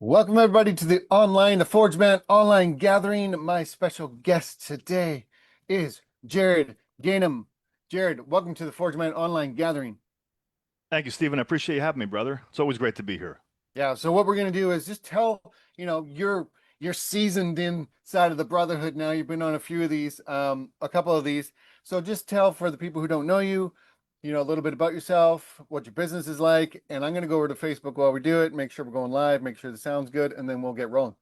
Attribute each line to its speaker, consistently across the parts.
Speaker 1: Welcome everybody to the Forge Man online gathering. My special guest today is Jared Gainham. Jared, welcome to the Forge Man online gathering.
Speaker 2: Thank you, Stephen. I appreciate you having me, brother. It's always great to be here.
Speaker 1: Yeah, so what we're gonna do is just tell, you're seasoned inside of the Brotherhood now. You've been on a few of these, a couple of these. So just tell for the people who don't know you, a little bit about yourself, what your business is like, and I'm gonna go over to Facebook while we do it, make sure we're going live, make sure the sound's good, and then we'll get rolling.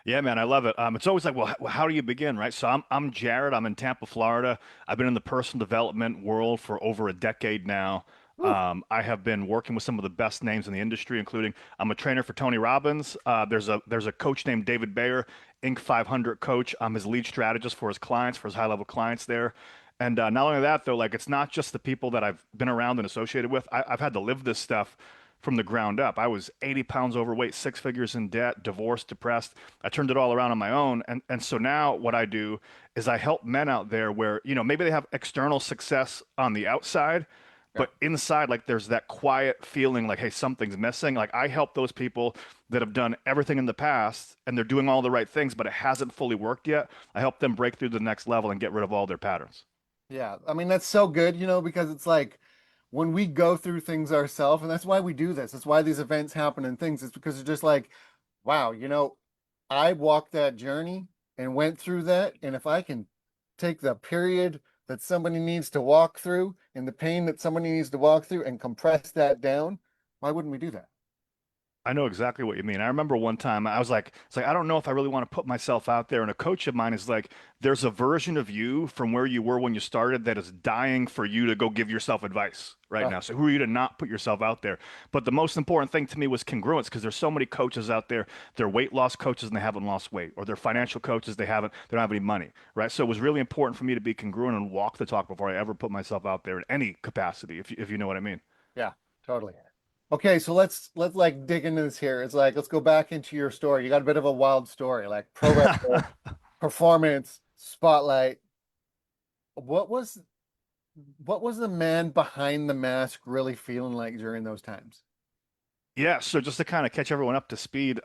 Speaker 2: Yeah, man, I love it. It's always like, well, how do you begin, right? So I'm Jared. I'm in Tampa, Florida. I've been in the personal development world for over a decade now.
Speaker 1: Woo.
Speaker 2: I have been working with some of the best names in the industry, including I'm a trainer for Tony Robbins. There's a coach named David Bayer, Inc. 500 coach. I'm his lead strategist for his clients, for his high level clients there. And not only that, though, like it's not just the people that I've been around and associated with. I've had to live this stuff from the ground up. I was 80 pounds overweight, six figures in debt, divorced, depressed. I turned it all around on my own. And so now what I do is I help men out there where, maybe they have external success on the outside,
Speaker 1: Yeah.
Speaker 2: but inside, like there's that quiet feeling like, hey, something's missing. Like I help those people that have done everything in the past and they're doing all the right things, but it hasn't fully worked yet. I help them break through the next level and get rid of all their patterns.
Speaker 1: Yeah, I mean that's so good, because it's like when we go through things ourselves, and that's why we do this. That's why these events happen and things. It's because it's just like, wow, I walked that journey and went through that, and if I can take the period that somebody needs to walk through and the pain that somebody needs to walk through and compress that down, why wouldn't we do that?
Speaker 2: I know exactly what you mean. I remember one time I was like, it's like, I don't know if I really want to put myself out there. And a coach of mine is like, there's a version of you from where you were when you started that is dying for you to go give yourself advice right
Speaker 1: Uh,
Speaker 2: now. So who are you to not put yourself out there? But the most important thing to me was congruence because there's so many coaches out there. They're weight loss coaches and they haven't lost weight, or they're financial coaches, they don't have any money, right? So it was really important for me to be congruent and walk the talk before I ever put myself out there in any capacity, if you know what I mean.
Speaker 1: yeah, totally. Okay, so let's like dig into this here. It's like let's go back into your story. You got a bit of a wild story, like pro wrestler, performance, spotlight. What was what was the man behind the mask really feeling like during those times?
Speaker 2: Yeah, so just to kind of catch everyone up to speed,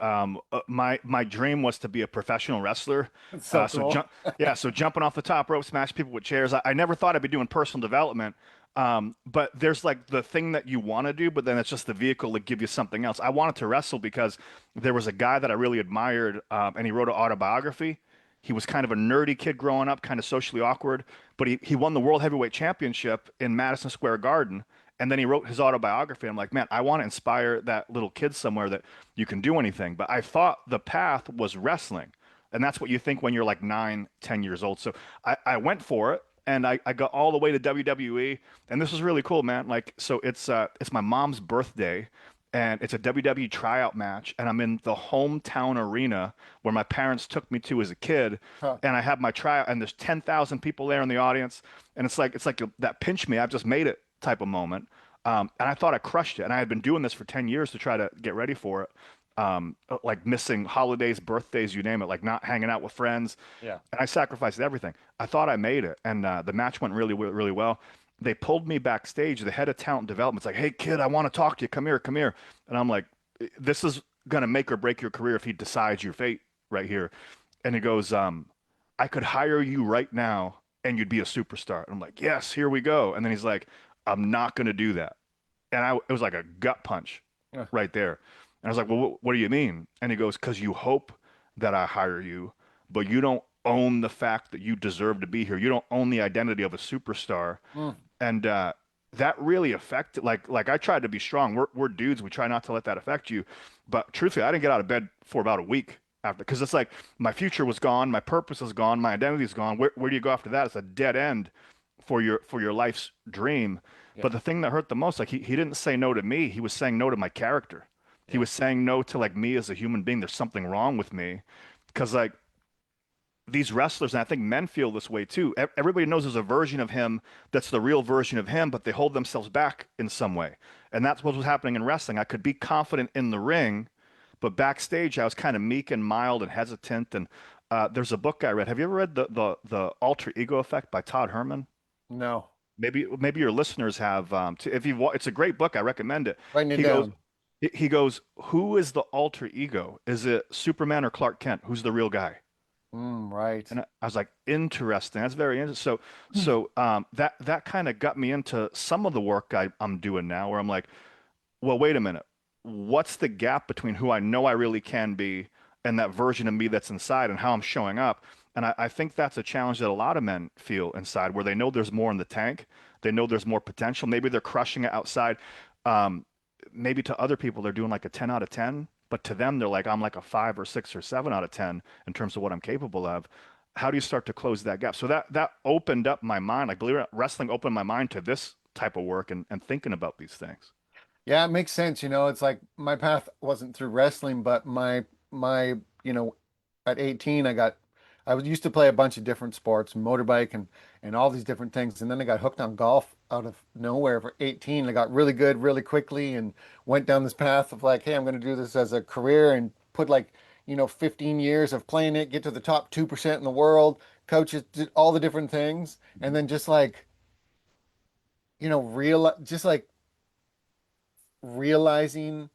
Speaker 2: my dream was to be a professional wrestler.
Speaker 1: It's so
Speaker 2: So
Speaker 1: cool.
Speaker 2: so jumping off the top rope, smash people with chairs. I never thought I'd be doing personal development, but there's like the thing that you want to do, but then it's just the vehicle to give you something else. I wanted to wrestle because there was a guy that I really admired, and he wrote an autobiography. He was kind of a nerdy kid growing up, kind of socially awkward, but he won the World Heavyweight Championship in Madison Square Garden. And then he wrote his autobiography. I'm like, man, I want to inspire that little kid somewhere that you can do anything. But I thought the path was wrestling. And that's what you think when you're like 9, 10 years old. So I went for it and I got all the way to WWE. And this was really cool, man. Like, so it's my mom's birthday and it's a WWE tryout match. And I'm in the hometown arena where my parents took me to as a kid.
Speaker 1: Huh.
Speaker 2: And I have my tryout and there's 10,000 people there in the audience. And it's like that pinch me. I've just made it type of moment. And I thought I crushed it. And I had been doing this for 10 years to try to get ready for it. Like missing holidays, birthdays, you name it, like not hanging out with friends.
Speaker 1: Yeah.
Speaker 2: And I sacrificed everything. I thought I made it. And the match went really, really well. They pulled me backstage. The head of talent development's like, hey, kid, I want to talk to you. Come here, come here. And I'm like, this is going to make or break your career if he decides your fate right here. And he goes, I could hire you right now and you'd be a superstar. And I'm like, yes, here we go. And then he's like, I'm not going to do that. And it was like a gut punch
Speaker 1: Yeah.
Speaker 2: right there. And I was like, well, what do you mean? And he goes, because you hope that I hire you, but you don't own the fact that you deserve to be here. You don't own the identity of a superstar.
Speaker 1: Mm.
Speaker 2: And that really affected, like I tried to be strong. We're dudes. We try not to let that affect you. But truthfully, I didn't get out of bed for about a week after, because it's like my future was gone, my purpose is gone, my identity is gone. Where do you go after that? It's a dead end for your life's dream.
Speaker 1: Yeah.
Speaker 2: But the thing that hurt the most, like he didn't say no to me. He was saying no to my character. He
Speaker 1: Yeah.
Speaker 2: was saying no to like me as a human being. There's something wrong with me. Because like these wrestlers, and I think men feel this way too. Everybody knows there's a version of him that's the real version of him, but they hold themselves back in some way. And that's what was happening in wrestling. I could be confident in the ring, but backstage I was kind of meek and mild and hesitant. And there's a book I read. Have you ever read the Alter Ego Effect by Todd Herman?
Speaker 1: No.
Speaker 2: Maybe your listeners have. If you, it's a great book. I recommend it.
Speaker 1: Writing it
Speaker 2: He goes,
Speaker 1: down.
Speaker 2: He goes, "Who is the alter ego? Is it Superman or Clark Kent? Who's the real guy?"
Speaker 1: Right.
Speaker 2: And I was like, interesting. That's very interesting. That kind of got me into some of the work I'm doing now, where I'm like, well, wait a minute. What's the gap between who I know I really can be and that version of me that's inside and how I'm showing up? And I think that's a challenge that a lot of men feel inside, where they know there's more in the tank. They know there's more potential. Maybe they're crushing it outside. Um, Maybe to other people, they're doing like a 10 out of 10, but to them, they're like, I'm like a 5 or 6 or 7 out of 10 in terms of what I'm capable of. How do you start to close that gap? So that opened up my mind. Like, believe it or not, wrestling opened my mind to this type of work and thinking about these things.
Speaker 1: Yeah, it makes sense. It's like my path wasn't through wrestling, but my, you know, at 18 I was used to play a bunch of different sports, motorbike and all these different things. And then I got hooked on golf out of nowhere for 18. I got really good really quickly and went down this path of like, hey, I'm going to do this as a career and put like, 15 years of playing it, get to the top 2% in the world, coaches did all the different things. And then just like, just like realizing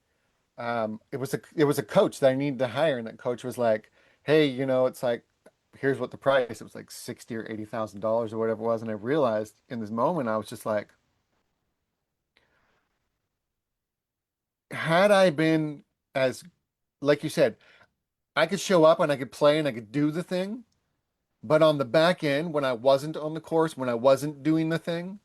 Speaker 1: it was a coach that I needed to hire, and that coach was like, "Hey, it's like here's what the price." It was like 60 or $80,000 or whatever it was, and I realized in this moment I was just like, had I been as like you said, I could show up and I could play and I could do the thing, but on the back end, when I wasn't on the course, when I wasn't doing the thing,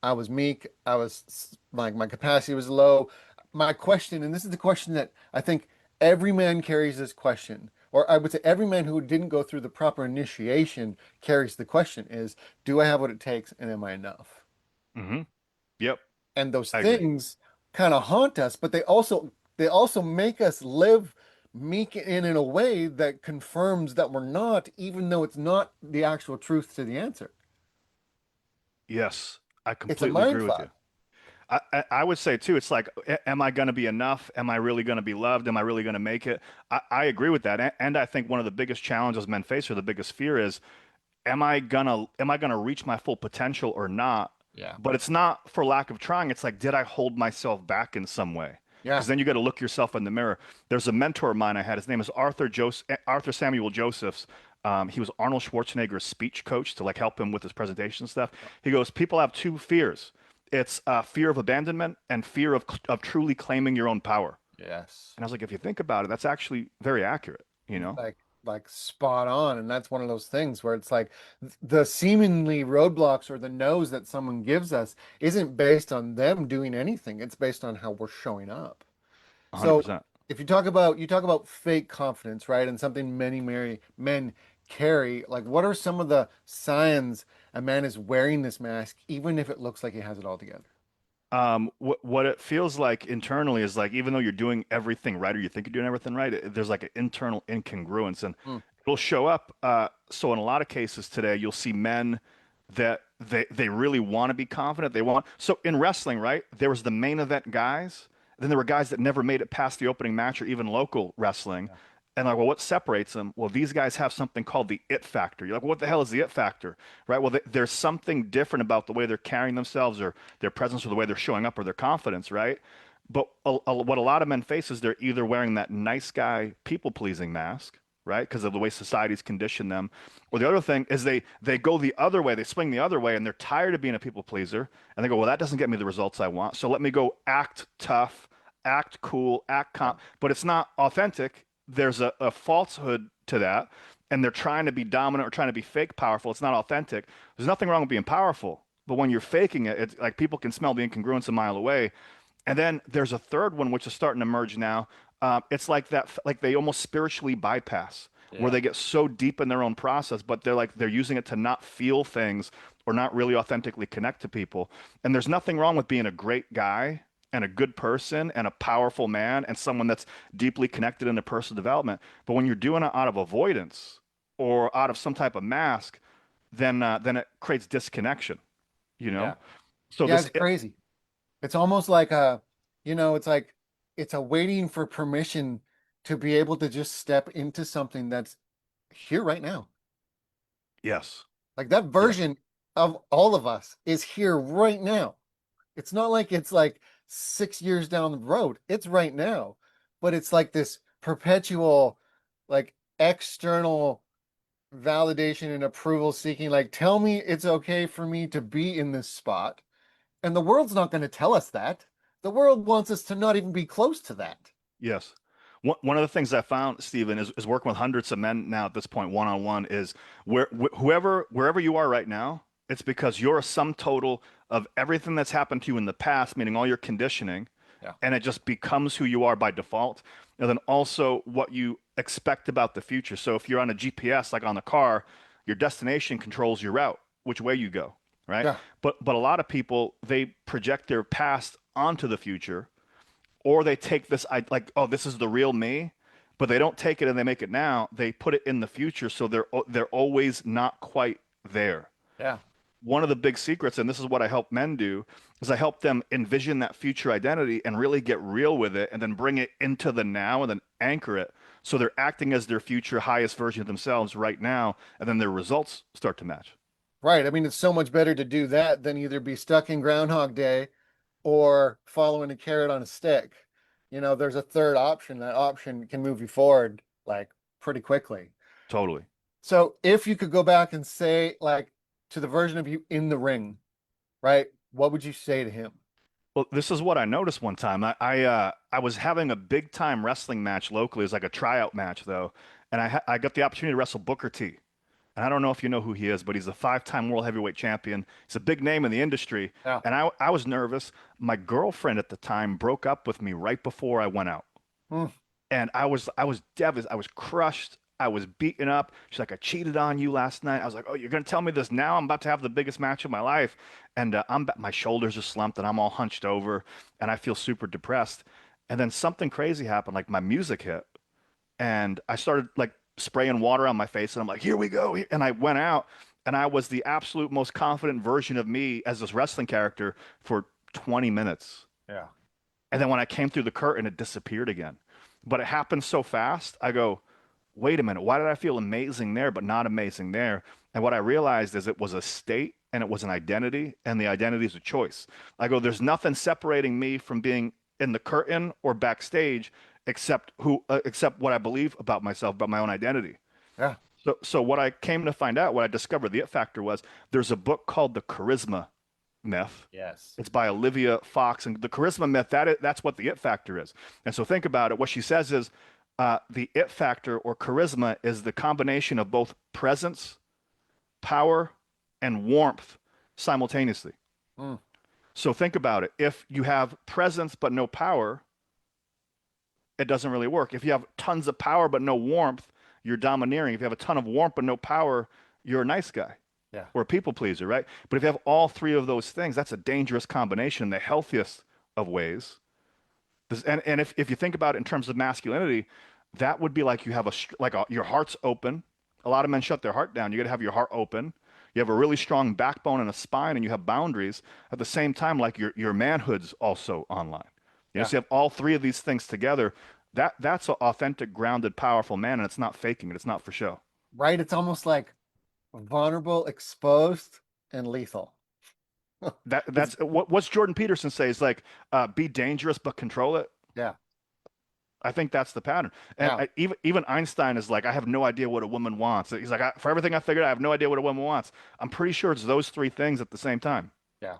Speaker 1: I was meek. Like my capacity was low. My question, and this is the question that I think every man carries this question, or I would say every man who didn't go through the proper initiation carries the question is, do I have what it takes and am I enough?
Speaker 2: Hmm. Yep,
Speaker 1: And those
Speaker 2: I agree.
Speaker 1: things kind of haunt us, but they also make us live meek in a way that confirms that we're not, even though it's not the actual truth to the answer.
Speaker 2: Yes, I
Speaker 1: It's a
Speaker 2: completely
Speaker 1: mind
Speaker 2: agree with you.
Speaker 1: fuck.
Speaker 2: I would say too, it's like, am I going to be enough? Am I really going to be loved? Am I really going to make it? I agree with that. And I think one of the biggest challenges men face, or the biggest fear, is am I gonna reach my full potential or not?
Speaker 1: Yeah.
Speaker 2: But it's not for lack of trying. It's like, did I hold myself back in some way?
Speaker 1: Yeah.
Speaker 2: Because then you got to look yourself in the mirror. There's a mentor of mine I had. His name is Arthur Samuel Josephs. He was Arnold Schwarzenegger's speech coach to like help him with his presentation stuff. He goes, people have two fears. It's fear of abandonment and fear of truly claiming your own power.
Speaker 1: Yes.
Speaker 2: And I was like, if you think about it, that's actually very accurate, you know?
Speaker 1: Like spot on. And that's one of those things where it's like the seemingly roadblocks or the no's that someone gives us isn't based on them doing anything. It's based on how we're showing up. So
Speaker 2: 100%.
Speaker 1: if you talk about fake confidence, right? And something many men carry, like what are some of the signs a man is wearing this mask, even if it looks like he has it all together?
Speaker 2: What it feels like internally is like, even though you're doing everything right, or you think you're doing everything right, there's like an internal incongruence, and
Speaker 1: Hmm.
Speaker 2: it'll show up. So in a lot of cases today, you'll see men that they really want to be confident. So in wrestling, right? There was the main event guys, then there were guys that never made it past the opening match or even local wrestling.
Speaker 1: Yeah.
Speaker 2: And like, well, what separates them? Well, these guys have something called the it factor. You're like, what the hell is the it factor? Right? Well, there's something different about the way they're carrying themselves, or their presence, or the way they're showing up, or their confidence, right? But what a lot of men face is they're either wearing that nice guy, people pleasing mask, right? Because of the way society's conditioned them. Or the other thing is they go the other way, they swing the other way, and they're tired of being a people pleaser, and they go, well, that doesn't get me the results I want, so let me go act tough, act cool, act
Speaker 1: Yeah.
Speaker 2: calm. But it's not authentic. There's a falsehood to that, and they're trying to be dominant or trying to be fake powerful. It's not authentic. There's nothing wrong with being powerful, but when you're faking it, it's like people can smell the incongruence a mile away. And then there's a third one which is starting to emerge now. It's like that, like they almost spiritually bypass, where
Speaker 1: Yeah.
Speaker 2: they get so deep in their own process, but they're using it to not feel things or not really authentically connect to people. And there's nothing wrong with being a great guy and a good person and a powerful man and someone that's deeply connected into personal development. But when you're doing it out of avoidance or out of some type of mask, then it creates disconnection, you know?
Speaker 1: Yeah.
Speaker 2: So
Speaker 1: Yeah,
Speaker 2: this
Speaker 1: it's crazy. It's almost like it's like it's a waiting for permission to be able to just step into something that's here right now.
Speaker 2: yes.
Speaker 1: Like that
Speaker 2: Yes.
Speaker 1: version of all of us is here right now. It's not like it's like 6 years down the road. It's right now. But it's like this perpetual, like external validation and approval seeking. Like, tell me it's okay for me to be in this spot. And the world's not going to tell us that. The world wants us to not even be close to that.
Speaker 2: Yes. One of the things I found, Stephen, is working with hundreds of men now at this point, one on one, is wherever you are right now, it's because you're a sum total of everything that's happened to you in the past, meaning all your conditioning,
Speaker 1: Yeah.
Speaker 2: and it just becomes who you are by default. And then also what you expect about the future. So if you're on a GPS, like on the car, your destination controls your route, which way you go, right?
Speaker 1: Yeah.
Speaker 2: But a lot of people, they project their past onto the future, or they take this like, oh, this is the real me, but they don't take it and they make it now. They put it in the future, so they're always not quite there.
Speaker 1: Yeah.
Speaker 2: One of the big secrets, and this is what I help men do, is I help them envision that future identity and really get real with it, and then bring it into the now, and then anchor it, so they're acting as their future highest version of themselves right now, and then their results start to match.
Speaker 1: Right. I mean, it's so much better to do that than either be stuck in Groundhog Day or following a carrot on a stick. There's a third option. That option can move you forward like pretty quickly.
Speaker 2: Totally.
Speaker 1: So if you could go back and say, like, to the version of you in the ring, right? What would you say to him?
Speaker 2: Well, this is what I noticed one time. I was having a big time wrestling match locally. It was like a tryout match though, and I got the opportunity to wrestle Booker T. And I don't know if you know who he is, but he's a five-time world heavyweight champion. He's a big name in the industry.
Speaker 1: Yeah.
Speaker 2: And I was nervous. My girlfriend at the time broke up with me right before I went out.
Speaker 1: Mm,
Speaker 2: And I was devastated. I was crushed. I was beaten up. She's like, I cheated on you last night. I was like, oh, you're gonna tell me this now? I'm about to have the biggest match of my life, and my shoulders are slumped, and I'm all hunched over, and I feel super depressed. And then something crazy happened. Like my music hit, and I started like spraying water on my face, and I'm like, here we go. And I went out, and I was the absolute most confident version of me as this wrestling character for 20 minutes.
Speaker 1: yeah.
Speaker 2: And then when I came through the curtain, it disappeared again. But it happened so fast. I go, wait a minute, why did I feel amazing there, but not amazing there? And what I realized is it was a state and it was an identity, and the identity is a choice. I go, there's nothing separating me from being in the curtain or backstage except what I believe about myself, about my own identity.
Speaker 1: Yeah.
Speaker 2: So what I came to find out, what I discovered the it factor was, there's a book called The Charisma Myth.
Speaker 1: Yes.
Speaker 2: It's by Olivia Fox, and the charisma myth, that's what the it factor is. And so think about it. What she says is the it factor or charisma is the combination of both presence, power, and warmth simultaneously.
Speaker 1: Mm,
Speaker 2: So think about it. If you have presence but no power, it doesn't really work. If you have tons of power but no warmth, you're domineering. If you have a ton of warmth but no power, you're a nice guy
Speaker 1: yeah.
Speaker 2: or a people pleaser, right? But if you have all three of those things, that's a dangerous combination in the healthiest of ways. And if you think about it in terms of masculinity, that would be like you have your heart's open. A lot of men shut their heart down. You got to have your heart open. You have a really strong backbone and a spine, and you have boundaries. At the same time, like your manhood's also online.
Speaker 1: Yeah.
Speaker 2: So you have all three of these things together. That's an authentic, grounded, powerful man, and it's not faking it. It's not for show.
Speaker 1: Right. It's almost like vulnerable, exposed, and lethal. It's
Speaker 2: That's what's Jordan Peterson says, like, be dangerous but control it.
Speaker 1: yeah.
Speaker 2: I think that's the pattern. And
Speaker 1: Yeah.
Speaker 2: even Einstein is like, I have no idea what a woman wants. He's like, for everything I figured, I have no idea what a woman wants. I'm pretty sure it's those three things at the same time.
Speaker 1: Yeah.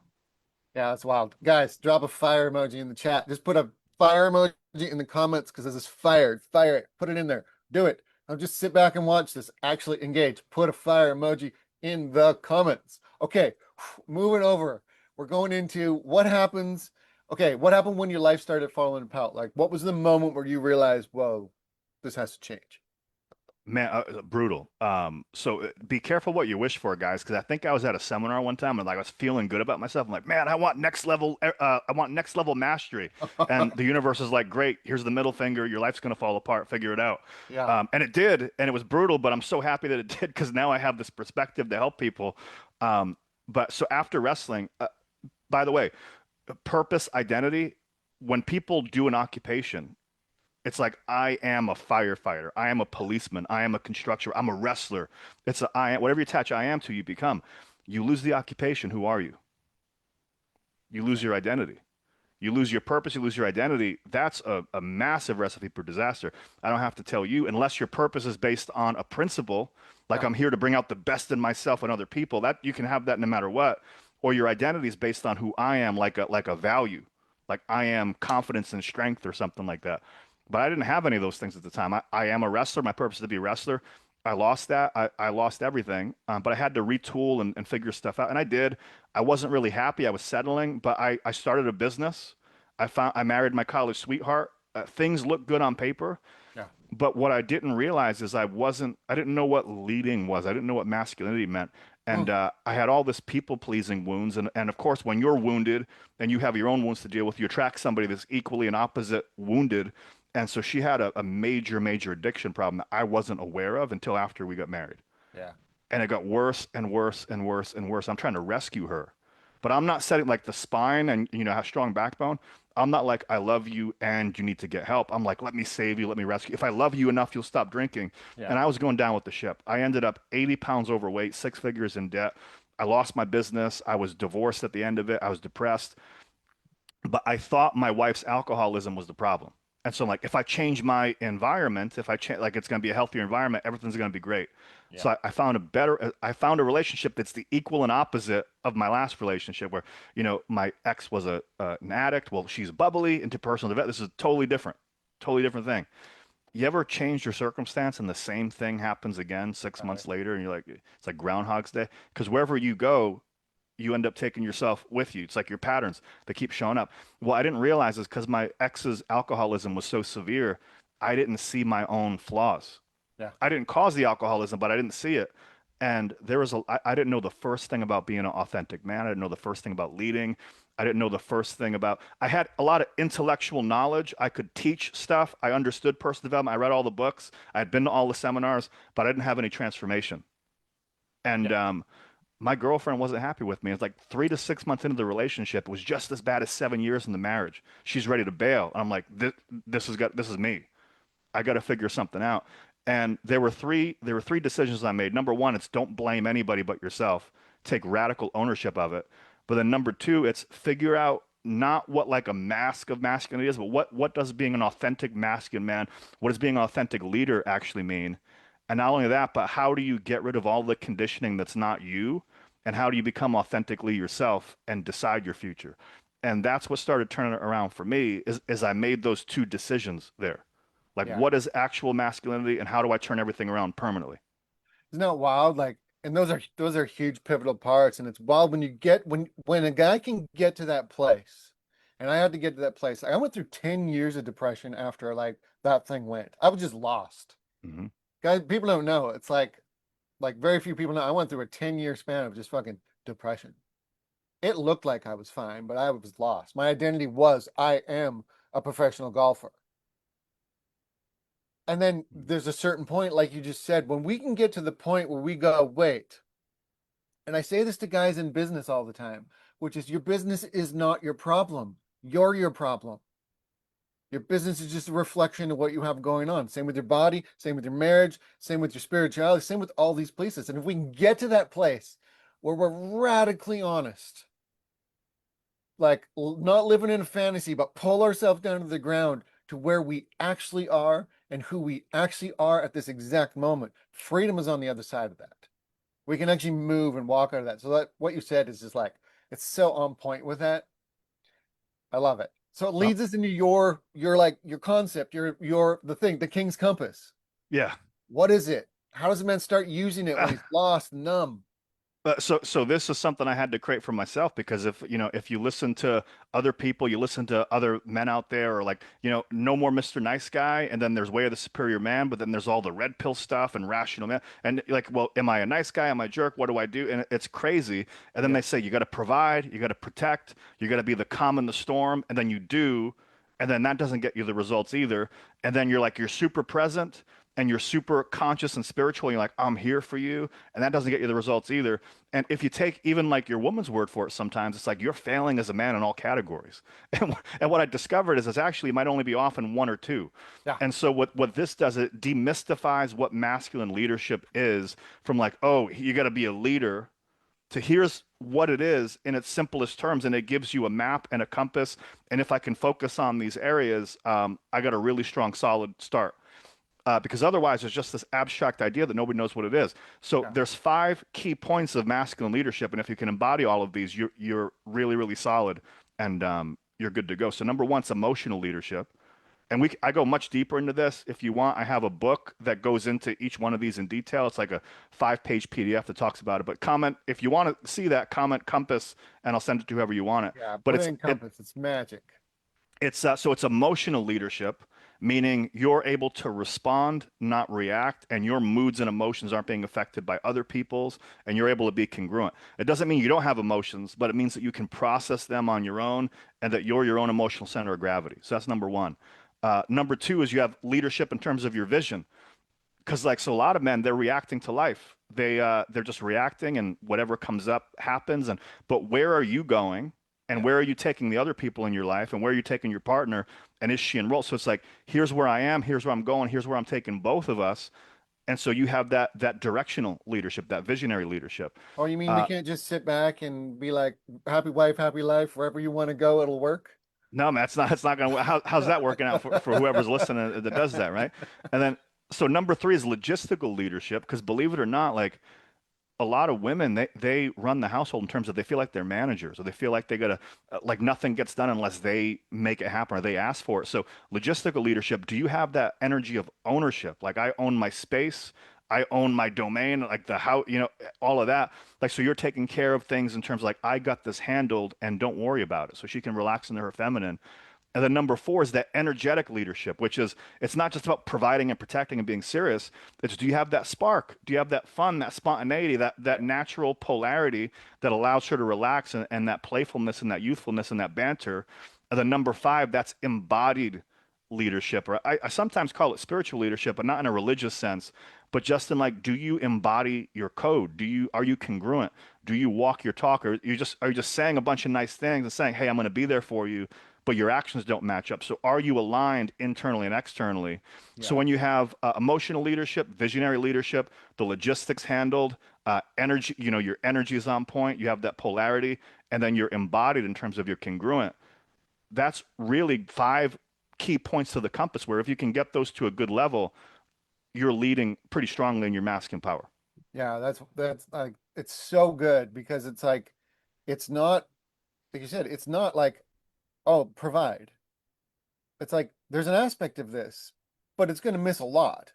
Speaker 1: Yeah, that's wild. Guys, drop a fire emoji in the chat. Just put a fire emoji in the comments because this is fire. Fire it. Put it in there. Do it. Don't just sit back and watch this. Actually engage. Put a fire emoji in the comments. Okay, moving over. We're going into what happens. Okay, what happened when your life started falling apart? Like, what was the moment where you realized, whoa, this has to change?
Speaker 2: Man, brutal. So be careful what you wish for, guys, because I think I was at a seminar one time and like I was feeling good about myself. I'm like, man, I want next level. I want next level mastery. And the universe is like, great. Here's the middle finger. Your life's gonna fall apart. Figure it out.
Speaker 1: Yeah.
Speaker 2: And it did, and it was brutal. But I'm so happy that it did because now I have this perspective to help people. But so after wrestling, by the way, purpose, identity. When people do an occupation, it's like I am a firefighter, I am a policeman, I am a constructor, I'm a wrestler. It's a I am whatever you attach I am to, you become. You lose the occupation, who are you? You lose your identity. you lose your purpose, you lose your identity. That's a massive recipe for disaster. I don't have to tell you, unless your purpose is based on a principle, like
Speaker 1: Yeah.
Speaker 2: I'm here to bring out the best in myself and other people, that you can have that no matter what, or your identity is based on who I am, like a value, like I am confidence and strength or something like that. But I didn't have any of those things at the time. I am a wrestler. My purpose is to be a wrestler. I lost that. I lost everything. But I had to retool and figure stuff out. And I did. I wasn't really happy. I was settling, but I started a business. I married my college sweetheart. Things looked good on paper.
Speaker 1: Yeah.
Speaker 2: But what I didn't realize is I didn't know what leading was. I didn't know what masculinity meant. And
Speaker 1: Mm.
Speaker 2: I had all this people pleasing wounds. And of course, when you're wounded and you have your own wounds to deal with, you attract somebody that's equally and opposite wounded. And so she had a major, major addiction problem that I wasn't aware of until after we got married.
Speaker 1: Yeah.
Speaker 2: And it got worse and worse and worse and worse. I'm trying to rescue her, but I'm not setting like the spine and have strong backbone. I'm not like I love you and you need to get help. I'm like, let me save you, let me rescue. If I love you enough, you'll stop drinking.
Speaker 1: Yeah.
Speaker 2: And I was going down with the ship. I ended up 80 pounds overweight, six figures in debt. I lost my business. I was divorced at the end of it. I was depressed, but I thought my wife's alcoholism was the problem. And so, like, if I change my environment, if I change, like, it's going to be a healthier environment, everything's going to be great.
Speaker 1: Yeah.
Speaker 2: So I found I found a relationship that's the equal and opposite of my last relationship, where, my ex was an addict. Well, she's bubbly into personal development. This is totally different thing. You ever change your circumstance and the same thing happens again six
Speaker 1: Got it.
Speaker 2: months later, and you're like, it's like Groundhog's Day? Because wherever you go, you end up taking yourself with you. It's like your patterns that keep showing up. What I didn't realize is because my ex's alcoholism was so severe, I didn't see my own flaws.
Speaker 1: Yeah.
Speaker 2: I didn't cause the alcoholism, but I didn't see it. And I didn't know the first thing about being an authentic man. I didn't know the first thing about leading. I didn't know the first thing about, I had a lot of intellectual knowledge. I could teach stuff. I understood personal development. I read all the books. I had been to all the seminars, but I didn't have any transformation. And
Speaker 1: Yeah.
Speaker 2: my girlfriend wasn't happy with me. It's like 3 to 6 months into the relationship. It was just as bad as 7 years in the marriage. She's ready to bail. I'm like, this is me. I got to figure something out. And there were three decisions I made. Number one, it's don't blame anybody but yourself. Take radical ownership of it. But then number two, it's figure out not what like a mask of masculinity is, but what does being an authentic masculine man, what does being an authentic leader actually mean? And not only that, but how do you get rid of all the conditioning that's not you? And how do you become authentically yourself and decide your future? And that's what started turning it around for me is I made those two decisions there. Like,
Speaker 1: Yeah.
Speaker 2: what is actual masculinity and how do I turn everything around permanently?
Speaker 1: Isn't that wild? Like, and those are huge pivotal parts. And it's wild when you get when a guy can get to that place. And I had to get to that place. I went through 10 years of depression after like that thing went. I was just lost.
Speaker 2: Hmm.
Speaker 1: Guys, people don't know. It's like very few people know. I went through a 10-year span of just fucking depression. It looked like I was fine, but I was lost. My identity was I am a professional golfer. And then there's a certain point, like you just said, when we can get to the point where we go, wait, and I say this to guys in business all the time, which is your business is not your problem. You're your problem. Your business is just a reflection of what you have going on. Same with your body, same with your marriage, same with your spirituality, same with all these places. And if we can get to that place where we're radically honest, like not living in a fantasy, but pull ourselves down to the ground to where we actually are and who we actually are at this exact moment. Freedom is on the other side of that. We can actually move and walk out of that. So that what you said is just like it's so on point with that. I love it. So it
Speaker 2: Well,
Speaker 1: leads us into your concept, your the thing, the King's Compass.
Speaker 2: yeah.
Speaker 1: What is it? How does a man start using it when he's lost, numb?
Speaker 2: So this is something I had to create for myself because if you listen to other people, you listen to other men out there, or like no more Mr. Nice Guy, and then there's Way of the Superior Man, but then there's all the red pill stuff and rational man, and like, well, am I a nice guy? Am I a jerk? What do I do? And it's crazy. And then
Speaker 1: Yeah,
Speaker 2: they say you got to provide, you got to protect, you got to be the calm in the storm, and then you do, and then that doesn't get you the results either. And then you're super present and you're super conscious and spiritual. And you're like, I'm here for you. And that doesn't get you the results either. And if you take even like your woman's word for it, sometimes it's like you're failing as a man in all categories. And what I discovered is it's actually might only be off in one or two.
Speaker 1: yeah,
Speaker 2: And so what this does, it demystifies what masculine leadership is from like, oh, you got to be a leader to here's what it is in its simplest terms, and it gives you a map and a compass. And if I can focus on these areas, I got a really strong, solid start. Because otherwise, there's just this abstract idea that nobody knows what it is. So
Speaker 1: Yeah.
Speaker 2: there's five key points of masculine leadership, and if you can embody all of these, you're really really solid, and you're good to go. So number one's emotional leadership, and I go much deeper into this. If you want, I have a book that goes into each one of these in detail. It's like a 5-page PDF that talks about it. But comment if you want to see that, comment Compass, and I'll send it to whoever you want it.
Speaker 1: Yeah.
Speaker 2: But
Speaker 1: Put it in compass. It's magic.
Speaker 2: it's emotional leadership, meaning you're able to respond, not react, and your moods and emotions aren't being affected by other people's, and you're able to be congruent. It doesn't mean you don't have emotions, but it means that you can process them on your own and that you're your own emotional center of gravity. So that's number one. Number two is you have leadership in terms of your vision, because like so a lot of men they're reacting to life. They're just reacting and whatever comes up happens. And but where are you going, and
Speaker 1: Yeah.
Speaker 2: where are you taking the other people in your life, and where are you taking your partner, and is she enrolled? So it's like, here's where I am, here's where I'm going, here's where I'm taking both of us. And so you have that directional leadership, that visionary leadership.
Speaker 1: Oh, you mean we
Speaker 2: uh
Speaker 1: can't just sit back and be like, happy wife, happy life, wherever you want to go, it'll work?
Speaker 2: no man, it's not gonna how's that working out for whoever's listening that does that, right? And then so number three is logistical leadership, because believe it or not, like a lot of women they run the household in terms of they feel like they're managers, or they feel like they gotta like nothing gets done unless they make it happen or they ask for it. So logistical leadership, do you have that energy of ownership? Like I own my space, I own my domain, like the how all of that. Like so you're taking care of things in terms of like I got this handled and don't worry about it. So she can relax into her feminine. And then number four is that energetic leadership, which is it's not just about providing and protecting and being serious. It's do you have that spark? Do you have that fun, that spontaneity, that
Speaker 1: Yeah.
Speaker 2: natural polarity that allows her to relax, and that playfulness and that youthfulness and that banter? And then number five, that's embodied leadership, or I sometimes call it spiritual leadership, but not in a religious sense, but just in like, do you embody your code? Are you congruent? Do you walk your talk, or are you just saying a bunch of nice things and saying, hey, I'm going to be there for you, but your actions don't match up? So are you aligned internally and externally? So
Speaker 1: Yeah.
Speaker 2: when you have emotional leadership, visionary leadership, the logistics handled, energy, your energy is on point, you have that polarity, and then you're embodied in terms of your congruent. That's really five key points to the compass where if you can get those to a good level, you're leading pretty strongly in your masculine power.
Speaker 1: Yeah. That's like, it's so good because it's like, it's not, like you said, it's not like, oh, provide. It's like, there's an aspect of this, but it's going to miss a lot.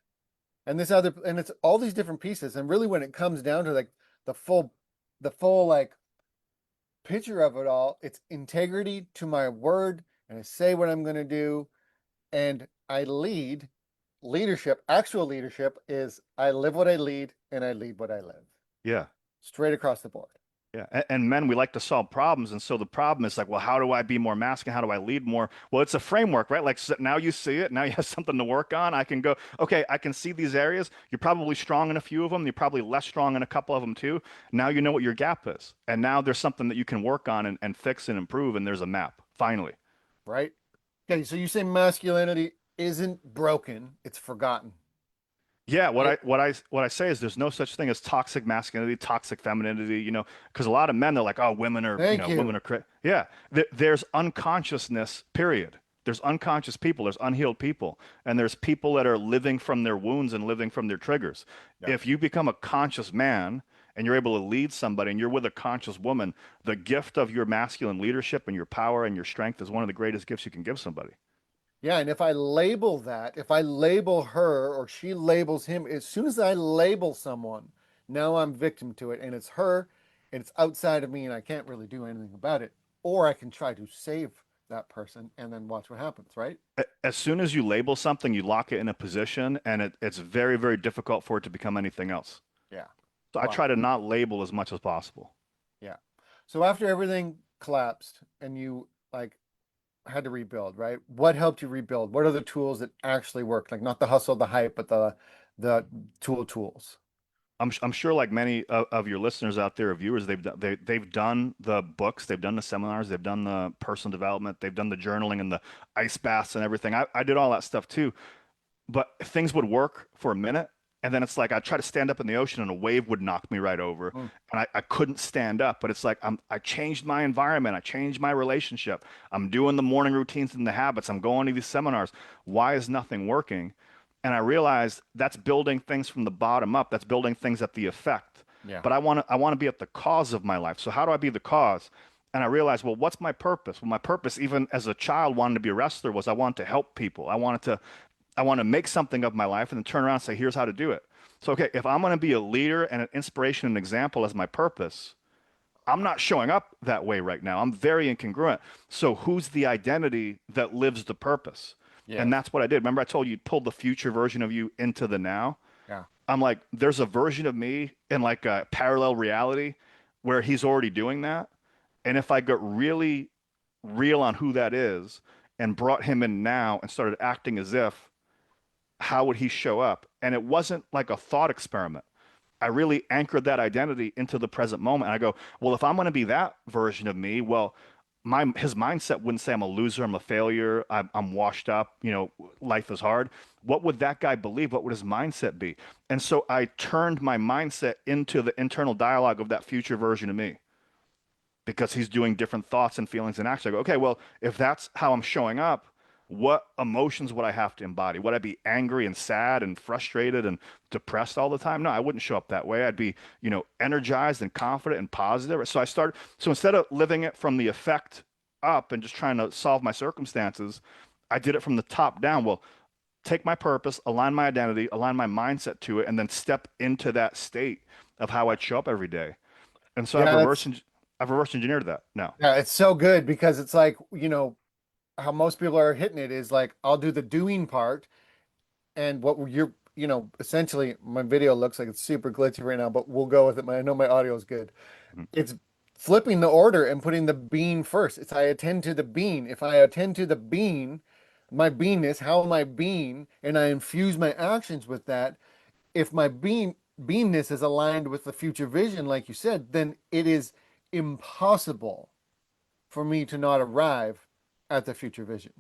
Speaker 1: And it's all these different pieces. And really, when it comes down to like the full, like picture of it all, it's integrity to my word, and I say what I'm going to do, and I lead. Leadership, actual leadership is I live what I lead and I lead what I live.
Speaker 2: Yeah.
Speaker 1: Straight across the board.
Speaker 2: Yeah. And men, we like to solve problems. And so the problem is like, well, how do I be more masculine? How do I lead more? Well, it's a framework, right? Like so now you see it. Now you have something to work on. I can go, okay, I can see these areas. You're probably strong in a few of them. You're probably less strong in a couple of them too. Now you know what your gap is. And now there's something that you can work on and fix and improve. And there's a map, finally.
Speaker 1: Right? Okay, so you say masculinity isn't broken, it's forgotten.
Speaker 2: Yeah,
Speaker 1: Right?
Speaker 2: what I say is there's no such thing as toxic masculinity, toxic femininity, because a lot of men they're like, oh,
Speaker 1: Thank
Speaker 2: women
Speaker 1: you.
Speaker 2: are yeah. There's unconsciousness, period. There's unconscious people, there's unhealed people, and there's people that are living from their wounds and living from their triggers.
Speaker 1: Yeah.
Speaker 2: If you become a conscious man and you're able to lead somebody and you're with a conscious woman, the gift of your masculine leadership and your power and your strength is one of the greatest gifts you can give somebody.
Speaker 1: Yeah, and if I label that, if I label her or she labels him, as soon as I label someone, now I'm victim to it, and it's her, and it's outside of me, and I can't really do anything about it. Or I can try to save that person and then watch what happens, right?
Speaker 2: As soon as you label something, you lock it in a position, and it's very, very difficult for it to become anything else.
Speaker 1: Yeah.
Speaker 2: So I
Speaker 1: Wow.
Speaker 2: try to not label as much as possible.
Speaker 1: Yeah. So after everything collapsed and you like had to rebuild, right? What helped you rebuild? What are the tools that actually work? Like not the hustle, the hype, but the tools.
Speaker 2: I'm sure, like many of your listeners out there, or viewers, they've done the books, they've done the seminars, they've done the personal development, they've done the journaling and the ice baths and everything. I did all that stuff too, but things would work for a minute, And then it's like I try to stand up in the ocean and a wave would knock me right over.
Speaker 1: Mm.
Speaker 2: And I couldn't stand up. But it's like I changed my environment. I changed my relationship. I'm doing the morning routines and the habits. I'm going to these seminars. Why is nothing working? And I realized that's building things from the bottom up. That's building things at the effect.
Speaker 1: Yeah.
Speaker 2: But I want to be at the cause of my life. So how do I be the cause? And I realized, well, what's my purpose? Well, my purpose, even as a child, wanting to be a wrestler, was I wanted to help people. I want to make something of my life and then turn around and say, here's how to do it. So, okay, if I'm going to be a leader and an inspiration and example as my purpose, I'm not showing up that way right now. I'm very incongruent. So, who's the identity that lives the purpose? And
Speaker 1: Yes.
Speaker 2: that's what I did. Remember, I told you, pull the future version of you into the now.
Speaker 1: Yeah.
Speaker 2: I'm like, there's a version of me in like a parallel reality where he's already doing that. And if I got really real on who that is and brought him in now and started acting as if, how would he show up? And it wasn't like a thought experiment. I really anchored that identity into the present moment. And I go, well, if I'm going to be that version of me, well, my his mindset wouldn't say I'm a loser, I'm a failure, I'm washed up, life is hard. What would that guy believe? What would his mindset be? And so I turned my mindset into the internal dialogue of that future version of me because he's doing different thoughts and feelings and actions. I go, okay, well, if that's how I'm showing up, what emotions would I have to embody? Would I be angry and sad and frustrated and depressed all the time? No, I wouldn't show up that way. I'd be, energized and confident and positive. So instead of living it from the effect up and just trying to solve my circumstances, I did it from the top down. Well, take my purpose, align my identity, align my mindset to it, and then step into that state of how I'd show up every day. And so
Speaker 1: Yeah, that's
Speaker 2: I've reverse engineered that now.
Speaker 1: yeah, it's so good because it's like, how most people are hitting it is like I'll do the doing part and what you're, essentially my video looks like it's super glitchy right now, but we'll go with it. I know my audio is good.
Speaker 2: Mhm.
Speaker 1: It's flipping the order and putting the being first. It's I attend to the being. If I attend to the being, my beingness, how am I being, and I infuse my actions with that. If my beingness is aligned with the future vision, like you said, then it is impossible for me to not arrive at the future vision.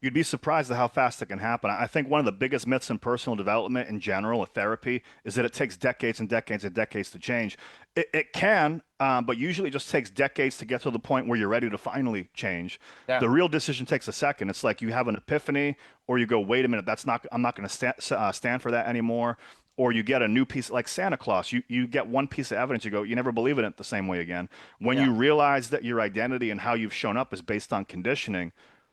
Speaker 2: You'd be surprised at how fast it can happen. I think one of the biggest myths in personal development in general, with therapy, is that it takes decades and decades and decades to change. It can, but usually it just takes decades to get to the point where you're ready to finally change.
Speaker 1: Yeah.
Speaker 2: The real decision takes a second. It's like you have an epiphany, or you go, wait a minute, I'm not going to stand for that anymore. Or you get a new piece, like Santa Claus. You get one piece of evidence, you go, you never believe in it the same way again. When
Speaker 1: Yeah.
Speaker 2: you realize that your identity and how you've shown up is based on conditioning,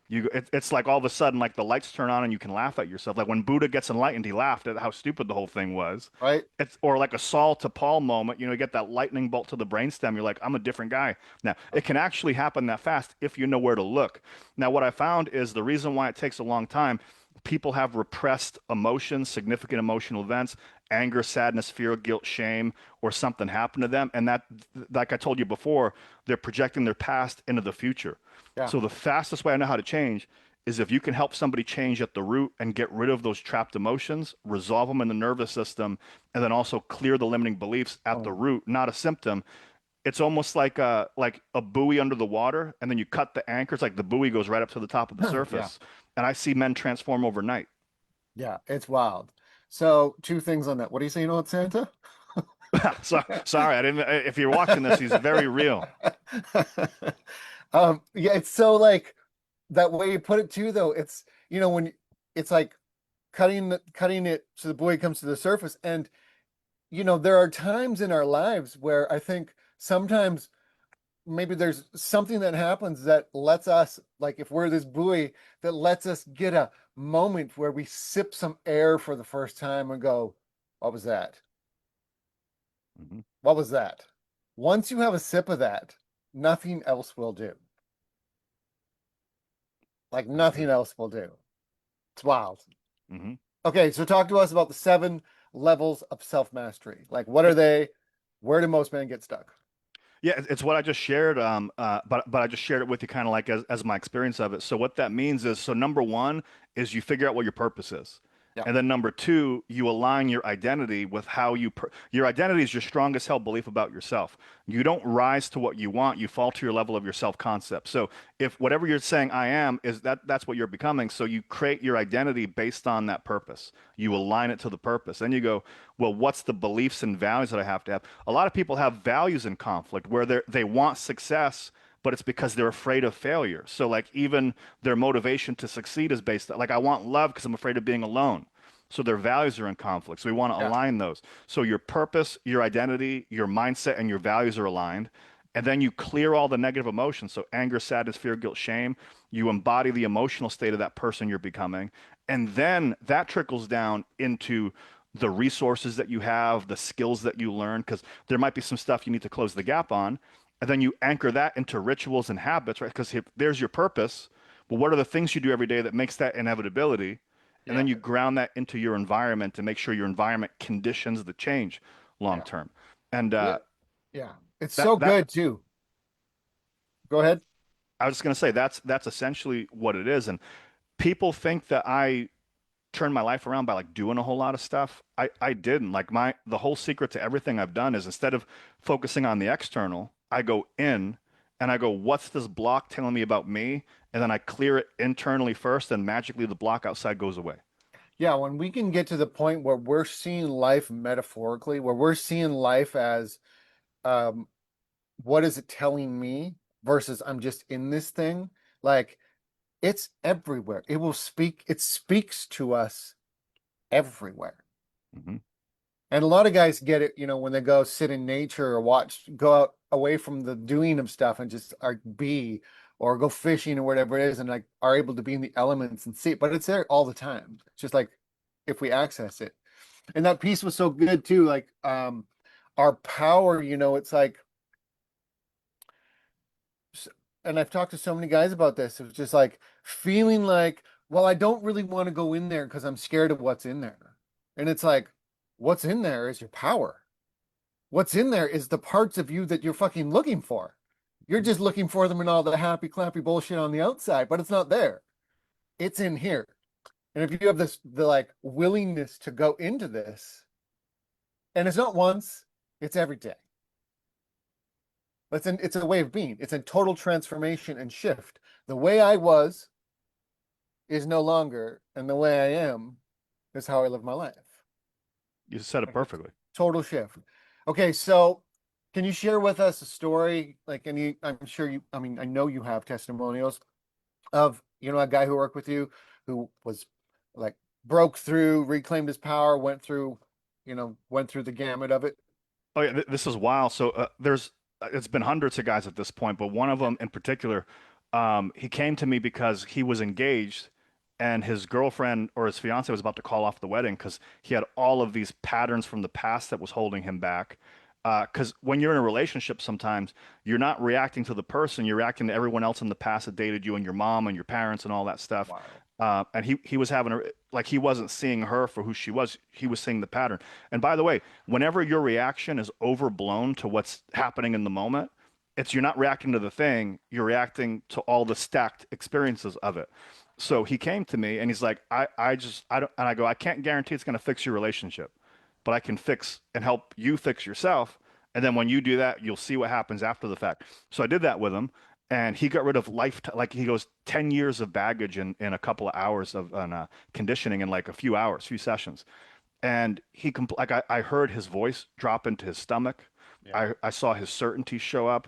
Speaker 2: it's like all of a sudden, like the lights turn on and you can laugh at yourself. Like when Buddha gets enlightened, he laughed at how stupid the whole thing was.
Speaker 1: Right.
Speaker 2: It's or like a Saul to Paul moment. You get that lightning bolt to the brainstem. You're like, I'm a different guy now. It can actually happen that fast if you know where to look. Now, what I found is the reason why it takes a long time. People have repressed emotions, significant emotional events, anger, sadness, fear, guilt, shame, or something happened to them, and that, like I told you before, they're projecting their past into the future.
Speaker 1: Yeah.
Speaker 2: So the fastest way I know how to change is if you can help somebody change at the root and get rid of those trapped emotions, resolve them in the nervous system, and then also clear the limiting beliefs at the
Speaker 1: Oh.
Speaker 2: root, not a symptom. It's almost like a buoy under the water, and then you cut the anchors, like the buoy goes right up to the top of the
Speaker 1: Yeah.
Speaker 2: surface. And I see men transform overnight.
Speaker 1: Yeah. It's wild. So, two things on that. What are you saying on Santa?
Speaker 2: So sorry, I didn't. If you're watching this, he's very real.
Speaker 1: Yeah, it's so like that way you put it too, though. It's, when it's like cutting it so the buoy comes to the surface. And, there are times in our lives where I think sometimes maybe there's something that happens that lets us, like if we're this buoy, that lets us get a moment where we sip some air for the first time and go, what was that?
Speaker 2: Mhm.
Speaker 1: What was that? Once you have a sip of that, nothing else will do. Like
Speaker 2: I
Speaker 1: nothing
Speaker 2: agree.
Speaker 1: else will do. It's wild.
Speaker 2: Hmm.
Speaker 1: Okay, so talk to us about the 7 levels of self-mastery. Like what are they? Where do most men get stuck?
Speaker 2: Yeah, it's what I just shared. But I just shared it with you, kind of like as my experience of it. So what that means is, so number one is you figure out what your purpose is,
Speaker 1: Yeah.
Speaker 2: And then number two, you align your identity with how your identity is your strongest held belief about yourself. You don't rise to what you want, you fall to your level of your self-concept. So if whatever you're saying I am is that's what you're becoming, so you create your identity based on that purpose. You align it to the purpose. Then you go, well, what's the beliefs and values that I have to have? A lot of people have values in conflict where they want success, but it's because they're afraid of failure. So like even their motivation to succeed is based on, like I want love because I'm afraid of being alone. So their values are in conflict. So we want to
Speaker 1: Yeah.
Speaker 2: align those. So your purpose, your identity, your mindset, and your values are aligned. And then you clear all the negative emotions. So anger, sadness, fear, guilt, shame. You embody the emotional state of that person you're becoming. And then that trickles down into the resources that you have, the skills that you learn, because there might be some stuff you need to close the gap on. And then you anchor that into rituals and habits, right? Because there's your purpose. Well, what are the things you do every day that makes that inevitability? And
Speaker 1: Yeah.
Speaker 2: then you ground that into your environment to make sure your environment conditions the change long
Speaker 1: Yeah.
Speaker 2: term. And
Speaker 1: Yeah. Yeah. It's
Speaker 2: that
Speaker 1: so
Speaker 2: that
Speaker 1: good too. Go ahead.
Speaker 2: I was just going to say that's essentially what it is. And people think that I turned my life around by like doing a whole lot of stuff. I didn't. Like the whole secret to everything I've done is instead of focusing on the external, I go in and I go, what's this block telling me about me? And then I clear it internally first, and magically the block outside goes away.
Speaker 1: Yeah, when we can get to the point where we're seeing life metaphorically, where we're seeing life as um, what is it telling me versus I'm just in this thing, like it's everywhere. It speaks to us everywhere.
Speaker 2: Hmm.
Speaker 1: And a lot of guys get it, when they go sit in nature or go out away from the doing of stuff and just are be or go fishing or whatever it is and like are able to be in the elements and see it, but it's there all the time. It's just like if we access it. And that piece was so good too. Like our power, it's like and I've talked to so many guys about this. It was just like feeling like, well, I don't really want to go in there because I'm scared of what's in there. And it's like, what's in there is your power. What's in there is the parts of you that you're fucking looking for. You're just looking for them in all the happy clappy bullshit on the outside, but it's not there. It's in here. And if you have the like willingness to go into this, and it's not once, it's every day. It's a way of being. It's a total transformation and shift. The way I was is no longer, and the way I am is how I live my life.
Speaker 2: You said it
Speaker 1: Like it's
Speaker 2: perfectly.
Speaker 1: total shift. Okay, so can you share with us a story? Like any, I'm sure you, I mean, I know you have testimonials of, a guy who worked with you who was like broke through, reclaimed his power, went through the gamut of it.
Speaker 2: Oh yeah, this is wild. So there's it's been hundreds of guys at this point, but one of them in particular, he came to me because he was engaged, and his girlfriend or his fiance was about to call off the wedding because he had all of these patterns from the past that was holding him back. Because when you're in a relationship, sometimes you're not reacting to the person, you're reacting to everyone else in the past that dated you and your mom and your parents and all that stuff.
Speaker 1: Wow.
Speaker 2: And he was having like he wasn't seeing her for who she was. He was seeing the pattern. And by the way, whenever your reaction is overblown to what's happening in the moment, it's you're not reacting to the thing, you're reacting to all the stacked experiences of it. So he came to me and he's like, I don't, and I go, I can't guarantee it's going to fix your relationship, but I can fix and help you fix yourself. And then when you do that, you'll see what happens after the fact. So I did that with him, and he got rid of like he goes 10 years of baggage in a couple of hours of conditioning in like a few hours, few sessions. And like I heard his voice drop into his stomach.
Speaker 1: Yeah.
Speaker 2: I saw his certainty show up.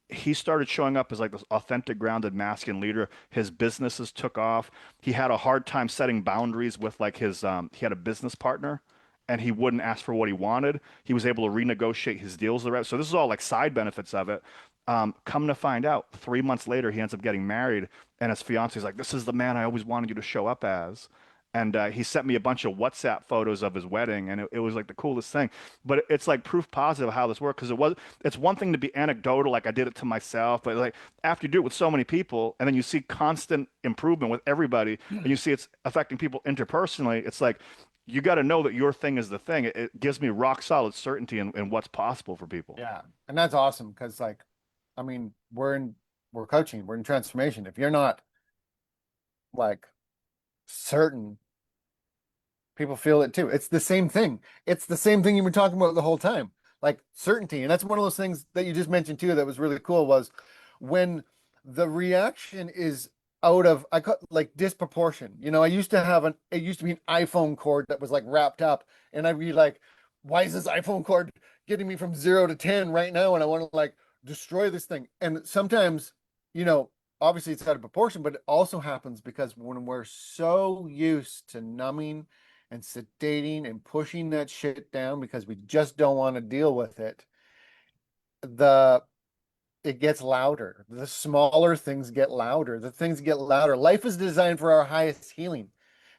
Speaker 2: He started showing up as like this authentic, grounded, masculine leader. His businesses took off. He had a hard time setting boundaries with like he had a business partner, and he wouldn't ask for what he wanted. He was able to renegotiate his deals. The rest. So this is all like side benefits of it. Come to find out, 3 months later, he ends up getting married, and his fiance's like, "This is the man I always wanted you to show up as." And he sent me a bunch of WhatsApp photos of his wedding, and it was like the coolest thing. But it's like proof positive of how this works because it's one thing to be anecdotal, like I did it to myself, but like after you do it with so many people, and then you see constant improvement with everybody, and you see it's affecting people interpersonally, it's like you got to know that your thing is the thing. It gives me rock solid certainty in what's possible for people.
Speaker 1: Yeah. And that's awesome because like, I mean, we're coaching, we're in transformation. If you're not like certain People feel it too. It's the same thing. It's the same thing you've been talking about the whole time, like certainty. And that's one of those things that you just mentioned too that was really cool was when the reaction is out of I call like disproportion. You know, I used to have it used to be an iPhone cord that was like wrapped up, and I'd be like, why is this iPhone cord getting me from 0 to 10 right now? And I want to like destroy this thing. And sometimes, you know, obviously it's out of proportion, but it also happens because when we're so used to numbing and sedating and pushing that shit down because we just don't want to deal with it, the it gets louder. The smaller things get louder. The things get louder. Life is designed for our highest healing.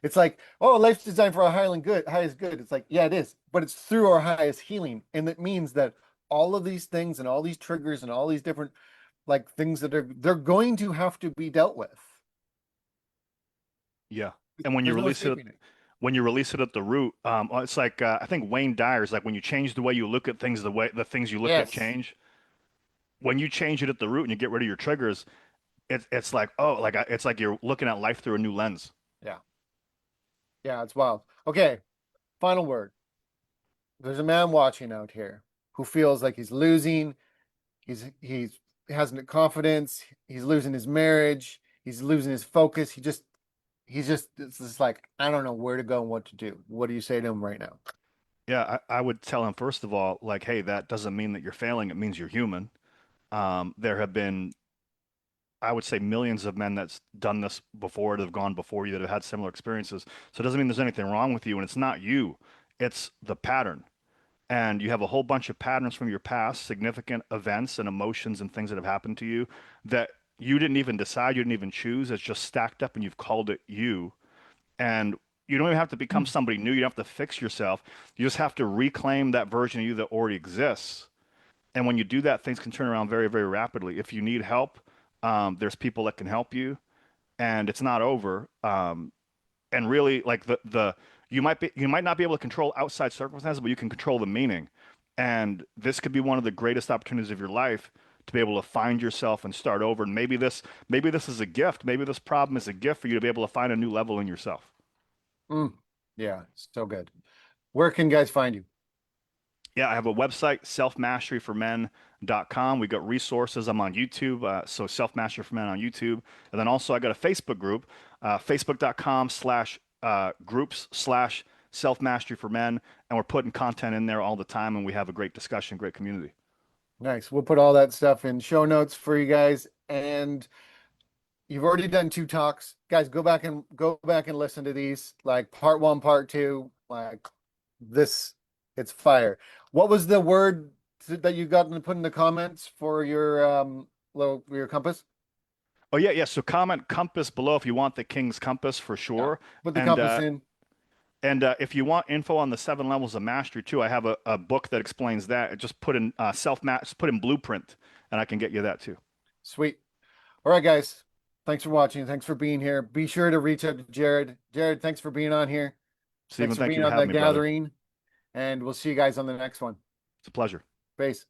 Speaker 1: It's like, oh, life's designed for our highest good. It's like, yeah, it is, but it's through our highest healing. And it means that all of these things and all these triggers and all these different like things that they're going to have to be dealt with.
Speaker 2: Yeah. And when you
Speaker 1: There's no
Speaker 2: release it,
Speaker 1: escaping it.
Speaker 2: when you release it at the root, it's like I think Wayne Dyer's like when you change the way you look at things, the things you look at
Speaker 1: Yes.
Speaker 2: change. When you change it at the root and you get rid of your triggers, it's like oh, like it's like you're looking at life through a new lens.
Speaker 1: Yeah. Yeah, it's wild. Okay, final word. There's a man watching out here who feels like he's losing. He's has no confidence. He's losing his marriage. He's losing his focus. He's just it's just like I don't know where to go and what to do. What do you say to him right now?
Speaker 2: Yeah, I would tell him first of all, like, hey, that doesn't mean that you're failing. It means you're human. There have been, I would say, millions of men that's done this before that have gone before you that have had similar experiences. So it doesn't mean there's anything wrong with you, and it's not you, it's the pattern. And you have a whole bunch of patterns from your past, significant events and emotions and things that have happened to you that you didn't even decide, you didn't even choose. It's just stacked up and you've called it you. And you don't even have to become somebody new. You don't have to fix yourself. You just have to reclaim that version of you that already exists. And when you do that, things can turn around very, very rapidly. If you need help, there's people that can help you, and it's not over. And really, like the you might not be able to control outside circumstances, but you can control the meaning. And this could be one of the greatest opportunities of your life to be able to find yourself and start over. And maybe this is a gift. Maybe this problem is a gift for you to be able to find a new level in yourself.
Speaker 1: Mm, yeah, so good. Where can guys find you?
Speaker 2: Yeah, I have a website, selfmasteryformen.com. We got resources. I'm on YouTube, so Self Mastery for Men on YouTube. And then also I got a Facebook group, facebook.com/groups/ Self Mastery for Men. And we're putting content in there all the time, and we have a great discussion, great community.
Speaker 1: Nice. We'll put all that stuff in show notes for you guys. And you've already done two talks. Guys, go back and listen to these. Like part one, part two. Like this, it's fire. What was the word that you got to put in the comments for your your compass?
Speaker 2: Oh, yeah, yeah. So comment compass below if you want the King's Compass for
Speaker 1: Yeah.
Speaker 2: sure.
Speaker 1: Put the
Speaker 2: And
Speaker 1: compass in.
Speaker 2: if you want info on the 7 levels of mastery too, I have a book that explains that. Just put in put in blueprint, and I can get you that too.
Speaker 1: Sweet. All right, guys. Thanks for watching. Thanks for being here. Be sure to reach out to Jared. Jared, thanks for being on here. Thanks
Speaker 2: Stephen,
Speaker 1: for
Speaker 2: thank you
Speaker 1: being
Speaker 2: for
Speaker 1: on the
Speaker 2: having me, brother.
Speaker 1: gathering. And we'll see you guys on the next one.
Speaker 2: It's a pleasure.
Speaker 1: Peace.